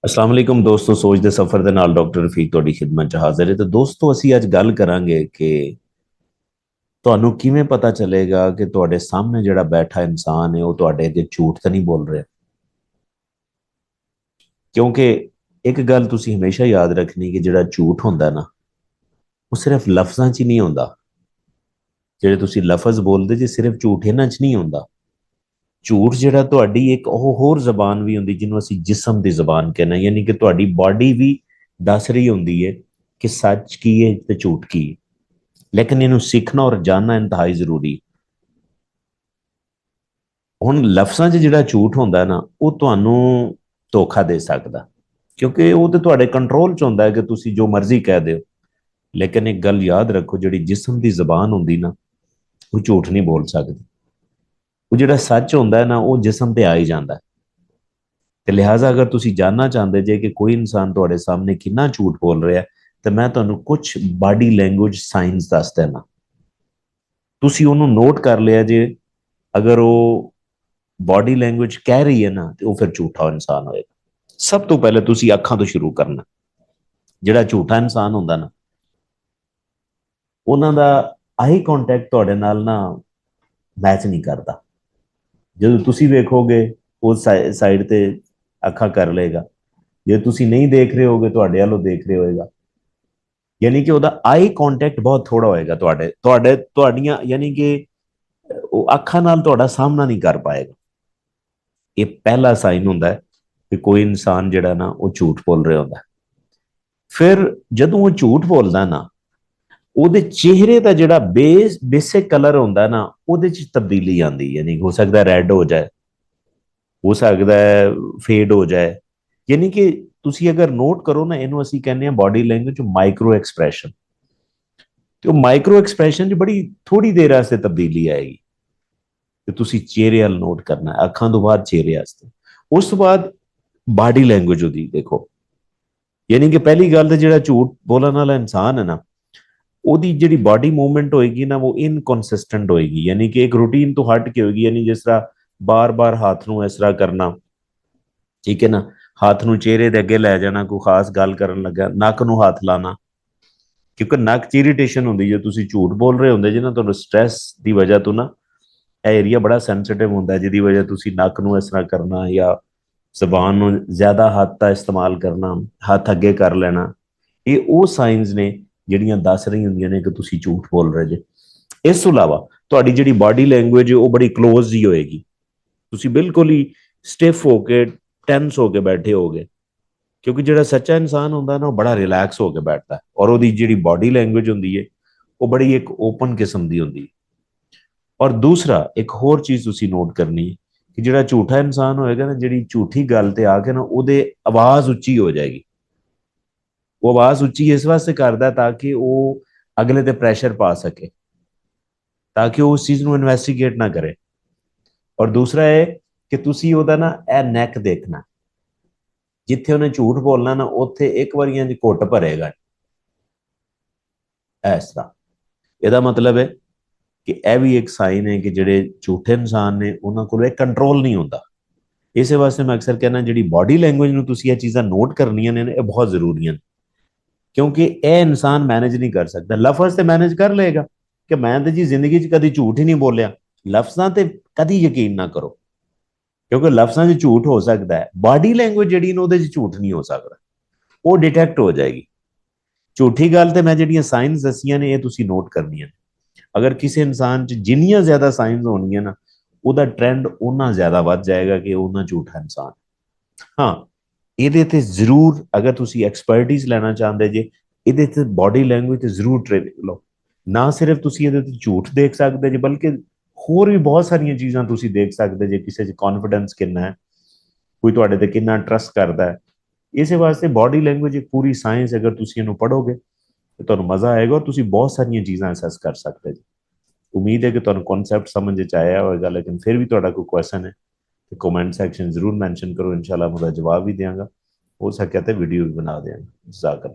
ਅਸਲਾਮ ਵਾਲੇਕੁਮ ਦੋਸਤੋ, ਸੋਚ ਦੇ ਸਫ਼ਰ ਦੇ ਨਾਲ ਡਾਕਟਰ ਰਫੀਕ ਤੁਹਾਡੀ ਖਿਦਮਤ 'ਚ ਹਾਜ਼ਰ ਹੈ। ਤੇ ਦੋਸਤੋ, ਅਸੀਂ ਅੱਜ ਗੱਲ ਕਰਾਂਗੇ ਕਿ ਤੁਹਾਨੂੰ ਕਿਵੇਂ ਪਤਾ ਚੱਲੇਗਾ ਕਿ ਤੁਹਾਡੇ ਸਾਹਮਣੇ ਜਿਹੜਾ ਬੈਠਾ ਇਨਸਾਨ ਹੈ ਉਹ ਤੁਹਾਡੇ ਅੱਗੇ ਝੂਠ ਤਾਂ ਨਹੀਂ ਬੋਲ ਰਿਹਾ। ਕਿਉਂਕਿ ਇੱਕ ਗੱਲ ਤੁਸੀਂ ਹਮੇਸ਼ਾ ਯਾਦ ਰੱਖਣੀ ਕਿ ਜਿਹੜਾ ਝੂਠ ਹੁੰਦਾ ਨਾ, ਉਹ ਸਿਰਫ ਲਫ਼ਜ਼ਾਂ 'ਚ ਹੀ ਨਹੀਂ ਹੁੰਦਾ। ਜਿਹੜੇ ਤੁਸੀਂ ਲਫ਼ਜ਼ ਬੋਲਦੇ ਜੇ, ਸਿਰਫ ਝੂਠ ਇਹਨਾਂ 'ਚ ਨਹੀਂ ਹੁੰਦਾ। ਝੂਠ ਜਿਹੜਾ ਤੁਹਾਡੀ ਇੱਕ ਉਹ ਹੋਰ ਜ਼ਬਾਨ ਵੀ ਹੁੰਦੀ ਜਿਹਨੂੰ ਅਸੀਂ ਜਿਸਮ ਦੀ ਜ਼ਬਾਨ ਕਹਿੰਦੇ ਹਾਂ, ਯਾਨੀ ਕਿ ਤੁਹਾਡੀ ਬਾਡੀ ਵੀ ਦੱਸ ਰਹੀ ਹੁੰਦੀ ਹੈ ਕਿ ਸੱਚ ਕੀ ਹੈ ਤੇ ਝੂਠ ਕੀ ਹੈ। ਲੇਕਿਨ ਇਹਨੂੰ ਸਿੱਖਣਾ ਔਰ ਜਾਣਨਾ ਇੰਤਹਾਈ ਜ਼ਰੂਰੀ। ਹੁਣ ਲਫ਼ਜ਼ਾਂ 'ਚ ਜਿਹੜਾ ਝੂਠ ਹੁੰਦਾ ਨਾ, ਉਹ ਤੁਹਾਨੂੰ ਧੋਖਾ ਦੇ ਸਕਦਾ, ਕਿਉਂਕਿ ਉਹ ਤੇ ਤੁਹਾਡੇ ਕੰਟਰੋਲ 'ਚ ਹੁੰਦਾ ਹੈ ਕਿ ਤੁਸੀਂ ਜੋ ਮਰਜ਼ੀ ਕਹਿ ਦਿਓ। ਲੇਕਿਨ ਇੱਕ ਗੱਲ ਯਾਦ ਰੱਖੋ, ਜਿਹੜੀ ਜਿਸਮ ਦੀ ਜ਼ਬਾਨ ਹੁੰਦੀ ਨਾ, ਉਹ ਝੂਠ ਨਹੀਂ ਬੋਲ ਸਕਦੀ। ਉਹ ਜਿਹੜਾ ਸੱਚ ਹੁੰਦਾ ਹੈ ਨਾ, ਉਹ ਜਿਸਮ ਤੇ ਆ ਹੀ ਜਾਂਦਾ ਹੈ। ਤੇ ਲਿਹਾਜ਼ਾ ਅਗਰ ਤੁਸੀਂ ਜਾਣਨਾ ਚਾਹੁੰਦੇ ਜੇ ਕਿ ਕੋਈ ਇਨਸਾਨ ਤੁਹਾਡੇ ਸਾਹਮਣੇ ਕਿੰਨਾ ਝੂਠ ਬੋਲ ਰਿਹਾ, ਤੇ ਮੈਂ ਤੁਹਾਨੂੰ ਕੁਝ ਬਾਡੀ ਲੈਂਗੁਏਜ ਸਾਈਨਸ ਦੱਸ ਦੇਣਾ। ਤੁਸੀਂ ਉਹਨੂੰ ਨੋਟ ਕਰ ਲਿਆ ਜੇ। ਅਗਰ ਉਹ ਬਾਡੀ ਲੈਂਗੁਏਜ ਕਹਿ ਰਹੀ ਹੈ ਨਾ, ਤੇ ਉਹ ਫਿਰ ਝੂਠਾ ਇਨਸਾਨ ਹੋਏਗਾ। ਸਭ ਤੋਂ ਪਹਿਲੇ ਤੁਸੀਂ ਅੱਖਾਂ ਤੋਂ ਸ਼ੁਰੂ ਕਰਨਾ। ਜਿਹੜਾ ਝੂਠਾ ਇਨਸਾਨ ਹੁੰਦਾ ਨਾ, ਉਹਨਾਂ ਦਾ ਆਈ ਕੰਟੈਕਟ ਤੁਹਾਡੇ ਨਾਲ ਨਾ ਮੈਚ ਨਹੀਂ ਕਰਦਾ। ਜਦੋਂ ਤੁਸੀਂ ਵੇਖੋਗੇ, ਉਹ ਸਾਈਡ ਤੇ ਅੱਖਾਂ ਕਰ ਲਏਗਾ। ਜੇ ਤੁਸੀਂ ਨਹੀਂ ਦੇਖ ਰਹੇ ਹੋਗੇ, ਤੁਹਾਡੇ ਵੱਲੋਂ ਦੇਖ ਰਹੇ ਹੋਏਗਾ। ਯਾਨੀ ਕਿ ਉਹਦਾ ਆਈ ਕੰਟੈਕਟ ਬਹੁਤ ਥੋੜਾ ਹੋਏਗਾ ਤੁਹਾਡੇ ਤੁਹਾਡੇ ਤੁਹਾਡੀਆਂ, ਯਾਨੀ ਕਿ ਉਹ ਅੱਖਾਂ ਨਾਲ ਤੁਹਾਡਾ ਸਾਹਮਣਾ ਨਹੀਂ ਕਰ ਪਾਏਗਾ। ਇਹ ਪਹਿਲਾ ਸਾਈਨ ਹੁੰਦਾ ਹੈ ਕਿ ਕੋਈ ਇਨਸਾਨ ਜਿਹੜਾ ਨਾ, ਉਹ ਝੂਠ ਬੋਲ ਰਿਹਾ ਹੁੰਦਾ। ਫਿਰ ਜਦੋਂ ਉਹ ਝੂਠ ਬੋਲਦਾ ਨਾ, ਉਹਦੇ ਚਿਹਰੇ ਦਾ ਜਿਹੜਾ ਬੇਸਿਕ ਕਲਰ ਹੁੰਦਾ ਨਾ, ਉਹਦੇ ਚ ਤਬਦੀਲੀ ਆਉਂਦੀ। ਯਾਨੀ ਹੋ ਸਕਦਾ ਰੈੱਡ ਹੋ ਜਾਏ, ਹੋ ਸਕਦਾ ਹੈ ਫੇਡ ਹੋ ਜਾਏ। ਯਾਨੀ ਕਿ ਤੁਸੀਂ ਅਗਰ ਨੋਟ ਕਰੋ ਨਾ, ਇਹਨੂੰ ਅਸੀਂ ਕਹਿੰਦੇ ਹਾਂ ਬਾਡੀ ਲੈਂਗੁਏਜ ਮਾਈਕਰੋ ਐਕਸਪ੍ਰੈਸ਼ਨ। ਤੇ ਉਹ ਮਾਈਕਰੋ ਐਕਸਪ੍ਰੈਸ਼ਨ 'ਚ ਬੜੀ ਥੋੜੀ ਦੇਰ ਵਾਸਤੇ ਤਬਦੀਲੀ ਆਏਗੀ। ਤੇ ਤੁਸੀਂ ਚਿਹਰੇ ਵੱਲ ਨੋਟ ਕਰਨਾ, ਅੱਖਾਂ ਤੋਂ ਬਾਅਦ ਚਿਹਰੇ ਵਾਸਤੇ। ਉਸ ਤੋਂ ਬਾਅਦ ਬਾਡੀ ਲੈਂਗੁਏਜ ਉਹਦੀ ਦੇਖੋ। ਯਾਨੀ ਕਿ ਪਹਿਲੀ ਗੱਲ ਤਾਂ ਜਿਹੜਾ ਝੂਠ ਬੋਲਣ ਵਾਲਾ ਇਨਸਾਨ ਹੈ ਨਾ, ਉਹਦੀ ਜਿਹੜੀ ਬਾਡੀ ਮੂਵਮੈਂਟ ਹੋਏਗੀ ਨਾ, ਉਹ ਇਨਕਨਸਿਸਟੈਂਟ ਹੋਏਗੀ। ਯਾਨੀ ਕਿ ਇੱਕ ਰੂਟੀਨ ਤੋਂ ਹਟ ਕੇ ਹੋਏਗੀ। ਯਾਨੀ ਜਿਸ ਤਰ੍ਹਾਂ ਬਾਰ-ਬਾਰ ਹੱਥ ਨੂੰ ਇਸ ਤਰ੍ਹਾਂ ਕਰਨਾ, ਠੀਕ ਹੈ ਨਾ, ਹੱਥ ਨੂੰ ਚਿਹਰੇ ਦੇ ਅੱਗੇ ਲੈ ਜਾਣਾ, ਕੋਈ ਖਾਸ ਗੱਲ ਕਰਨ ਲੱਗਾ ਨੱਕ ਨੂੰ ਹੱਥ ਲਾਣਾ। ਕਿਉਂਕਿ ਨੱਕ 'ਚ ਇਰੀਟੇਸ਼ਨ ਹੁੰਦੀ ਜੇ ਤੁਸੀਂ ਝੂਠ ਬੋਲ ਰਹੇ ਹੁੰਦੇ ਜੇ ਨਾ, ਤੁਹਾਨੂੰ ਸਟ੍ਰੈਸ ਦੀ ਵਜ੍ਹਾ ਤੋਂ ਨਾ ਇਹ ਏਰੀਆ ਬੜਾ ਸੈਂਸਿਟਿਵ ਹੁੰਦਾ, ਜਿਹਦੀ ਵਜ੍ਹਾ ਤੁਸੀਂ ਨੱਕ ਨੂੰ ਇਸ ਤਰ੍ਹਾਂ ਕਰਨਾ ਜਾਂ ਜ਼ਬਾਨ ਨੂੰ ਜ਼ਿਆਦਾ ਹੱਥ ਦਾ ਇਸਤੇਮਾਲ ਕਰਨਾ, ਹੱਥ ਅੱਗੇ ਕਰ ਲੈਣਾ। ਇਹ ਉਹ ਸਾਈਨਸ ਨੇ ਜਿਹੜੀਆਂ ਦੱਸ ਰਹੀ ਹੁੰਦੀਆਂ ਨੇ ਕਿ ਤੁਸੀਂ ਝੂਠ ਬੋਲ ਰਹੇ ਜੇ। ਇਸ ਤੋਂ ਇਲਾਵਾ ਤੁਹਾਡੀ ਜਿਹੜੀ ਬਾਡੀ ਲੈਂਗੁਏਜ ਉਹ ਬੜੀ ਕਲੋਜ਼ ਹੀ ਹੋਏਗੀ। ਤੁਸੀਂ ਬਿਲਕੁਲ ਹੀ ਸਟਿਫ ਹੋ ਕੇ, ਟੈਂਸ ਹੋ ਕੇ ਬੈਠੇ ਹੋਗੇ। ਕਿਉਂਕਿ ਜਿਹੜਾ ਸੱਚਾ ਇਨਸਾਨ ਹੁੰਦਾ ਨਾ, ਉਹ ਬੜਾ ਰਿਲੈਕਸ ਹੋ ਕੇ ਬੈਠਦਾ, ਔਰ ਉਹਦੀ ਜਿਹੜੀ ਬਾਡੀ ਲੈਂਗੁਏਜ ਹੁੰਦੀ ਹੈ, ਉਹ ਬੜੀ ਇੱਕ ਓਪਨ ਕਿਸਮ ਦੀ ਹੁੰਦੀ ਹੈ। ਔਰ ਦੂਸਰਾ ਇੱਕ ਹੋਰ ਚੀਜ਼ ਤੁਸੀਂ ਨੋਟ ਕਰਨੀ ਹੈ ਕਿ ਜਿਹੜਾ ਝੂਠਾ ਇਨਸਾਨ ਹੋਏਗਾ ਨਾ, ਜਿਹੜੀ ਝੂਠੀ ਗੱਲ ਤੇ ਆ ਕੇ ਨਾ, ਉਹਦੇ ਆਵਾਜ਼ ਉੱਚੀ ਹੋ ਜਾਏਗੀ। ਉਹ ਆਵਾਜ਼ ਉੱਚੀ ਇਸ ਵਾਸਤੇ ਕਰਦਾ ਤਾਂ ਕਿ ਉਹ ਅਗਲੇ ਤੇ ਪ੍ਰੈਸ਼ਰ ਪਾ ਸਕੇ, ਤਾਂ ਕਿ ਉਹ ਉਸ ਚੀਜ਼ ਨੂੰ ਇਨਵੈਸਟੀਗੇਟ ਨਾ ਕਰੇ। ਔਰ ਦੂਸਰਾ ਇਹ ਕਿ ਤੁਸੀਂ ਉਹਦਾ ਨਾ ਇਹ ਨੈਕ ਦੇਖਣਾ। ਜਿੱਥੇ ਉਹਨੇ ਝੂਠ ਬੋਲਣਾ ਨਾ, ਉੱਥੇ ਇੱਕ ਵਾਰੀਆਂ ਦੀ ਘੁੱਟ ਭਰੇਗਾ ਇਸ ਤਰ੍ਹਾਂ। ਇਹਦਾ ਮਤਲਬ ਹੈ ਕਿ ਇਹ ਵੀ ਇੱਕ ਸਾਈਨ ਹੈ ਕਿ ਜਿਹੜੇ ਝੂਠੇ ਇਨਸਾਨ ਨੇ, ਉਹਨਾਂ ਕੋਲ ਇਹ ਕੰਟਰੋਲ ਨਹੀਂ ਹੁੰਦਾ। ਇਸੇ ਵਾਸਤੇ ਮੈਂ ਅਕਸਰ ਕਹਿੰਦਾ, ਜਿਹੜੀ ਬਾਡੀ ਲੈਂਗੁਏਜ ਨੂੰ ਤੁਸੀਂ ਇਹ ਚੀਜ਼ਾਂ ਨੋਟ ਕਰਨੀਆਂ ਨੇ, ਇਹ ਬਹੁਤ ਜ਼ਰੂਰੀਆਂ ਨੇ। ਕਿਉਂਕਿ ਇਹ ਇਨਸਾਨ ਮੈਨੇਜ ਨਹੀਂ ਕਰ ਸਕਦਾ। ਲਫ਼ਜ਼ ਤੇ ਮੈਨੇਜ ਕਰ ਲਏਗਾ ਕਿ ਮੈਂ ਤੇ ਜੀ ਜ਼ਿੰਦਗੀ 'ਚ ਕਦੀ ਝੂਠ ਹੀ ਨਹੀਂ ਬੋਲਿਆ। ਲਫ਼ਜ਼ਾਂ ਤੇ ਕਦੀ ਯਕੀਨ ਨਾ ਕਰੋ, ਕਿਉਂਕਿ ਲਫ਼ਜ਼ਾਂ 'ਚ ਝੂਠ ਹੋ ਸਕਦਾ ਹੈ, ਬਾਡੀ ਲੈਂਗੁਏਜ ਜਿਹੜੀ ਨੇ ਉਹਦੇ 'ਚ ਝੂਠ ਨਹੀਂ ਹੋ ਸਕਦਾ। ਉਹ ਡਿਟੈਕਟ ਹੋ ਜਾਏਗੀ। ਝੂਠੀ ਗੱਲ ਤੇ ਮੈਂ ਜਿਹੜੀਆਂ ਸਾਈਨਸ ਦੱਸੀਆਂ ਨੇ, ਇਹ ਤੁਸੀਂ ਨੋਟ ਕਰਨੀਆਂ ਨੇ। ਅਗਰ ਕਿਸੇ ਇਨਸਾਨ 'ਚ ਜਿੰਨੀਆਂ ਜ਼ਿਆਦਾ ਸਾਈਨਸ ਹੋਣਗੀਆਂ ਨਾ, ਉਹਦਾ ਟ੍ਰੈਂਡ ਉਹਨਾਂ ਜ਼ਿਆਦਾ ਵੱਧ ਜਾਏਗਾ ਕਿ ਉਹਨਾਂ ਝੂਠਾ ਇਨਸਾਨ। ਹਾਂ, ਇਹਦੇ ਤੇ ਜ਼ਰੂਰ ਅਗਰ ਤੁਸੀਂ ਐਕਸਪਰਟਿਜ਼ ਲੈਣਾ ਚਾਹੁੰਦੇ ਜੇ, ਇਹਦੇ ਤੇ ਬਾਡੀ ਲੈਂਗੁਏਜ ਤੇ ਜ਼ਰੂਰ ਟ੍ਰੇਨਿੰਗ ਲਓ। ਨਾ ਸਿਰਫ ਤੁਸੀਂ ਇਹਦੇ ਤੇ ਝੂਠ ਦੇਖ ਸਕਦੇ ਜੇ, ਬਲਕਿ ਹੋਰ ਵੀ ਬਹੁਤ ਸਾਰੀਆਂ ਚੀਜ਼ਾਂ ਤੁਸੀਂ ਦੇਖ ਸਕਦੇ ਜੇ। ਕਿਸੇ 'ਚ ਕੌਨਫੀਡੈਂਸ ਕਿੰਨਾ ਹੈ, ਕੋਈ ਤੁਹਾਡੇ ਤੇ ਕਿੰਨਾ ਟਰਸਟ ਕਰਦਾ ਹੈ। ਇਸੇ ਵਾਸਤੇ ਬਾਡੀ ਲੈਂਗੁਏਜ ਇੱਕ ਪੂਰੀ ਸਾਇੰਸ। ਅਗਰ ਤੁਸੀਂ ਇਹਨੂੰ ਪੜ੍ਹੋਗੇ ਤਾਂ ਤੁਹਾਨੂੰ ਮਜ਼ਾ ਆਏਗਾ, ਔਰ ਤੁਸੀਂ ਬਹੁਤ ਸਾਰੀਆਂ ਚੀਜ਼ਾਂ ਅਸੈਸ ਕਰ ਸਕਦੇ ਜੀ। ਉਮੀਦ ਹੈ ਕਿ ਤੁਹਾਨੂੰ ਕਨਸੈਪਟ ਸਮਝ 'ਚ ਆਇਆ ਹੋਵੇਗਾ। ਲੇਕਿਨ ਫਿਰ ਵੀ ਤੁਹਾਡਾ ਕੋਈ ਕੁਐਸਚਨ ਹੈ ਤੇ ਕमेंट सेक्शन जरूर मेंशन करो। इंशाल्लाह मैं जवाब भी देंगे, हो सके तो वीडियो भी बना देंगे। जज़ाकल्लाह।